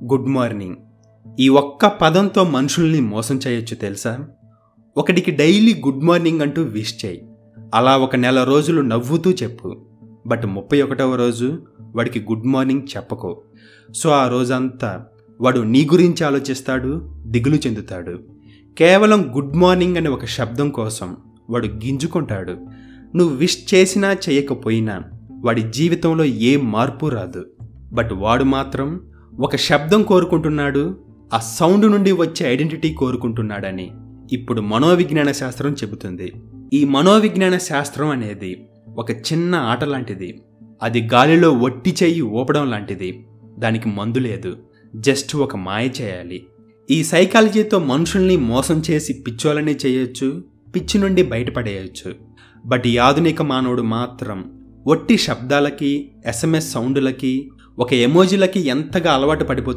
Good morning. ఈ ఒక్క పదంతో మనుషుల్ని మోసం చేయొచ్చు తెలుసా? ఒకడికి డైలీ గుడ్ మార్నింగ్ అంటూ విష్ చేయి. అలా ఒక నెల రోజులు నవ్వుతూ చెప్పు. బట్ 31వ రోజు వాడికి గుడ్ మార్నింగ్ చెప్పకో. సో ఆ రోజంతా వాడు నీ గురించి ఆలోచిస్తాడు, దిగులు చెందుతాడు. కేవలం గుడ్ మార్నింగ్ అనే ఒక శబ్దం కోసం వాడు గింజుకుంటాడు. నువ్వు విష్ చేసినా చేయకపోయినా వాడి జీవితంలో ఏ మార్పు రాదు. బట్ వాడు మాత్రం ఒక శబ్దం కోరుకుంటున్నాడు, ఆ సౌండ్ నుండి వచ్చే ఐడెంటిటీ కోరుకుంటున్నాడని ఇప్పుడు మనోవిజ్ఞాన శాస్త్రం చెబుతుంది. ఈ మనోవిజ్ఞాన శాస్త్రం అనేది ఒక చిన్న ఆట లాంటిది. అది గాలిలో ఒట్టి చెయ్యి ఊపడం లాంటిది. దానికి మందు లేదు, జస్ట్ ఒక మాయ చేయాలి. ఈ సైకాలజీతో మనుషుల్ని మోసం చేసి పిచ్చోలని చేయొచ్చు, పిచ్చి నుండి బయటపడేయచ్చు. బట్ ఈ ఆధునిక మానవుడు మాత్రం ఒట్టి శబ్దాలకి, SMS సౌండులకి, ఒక ఎమోజీలకి ఎంతగా అలవాటు పడిపోతున్నాడు.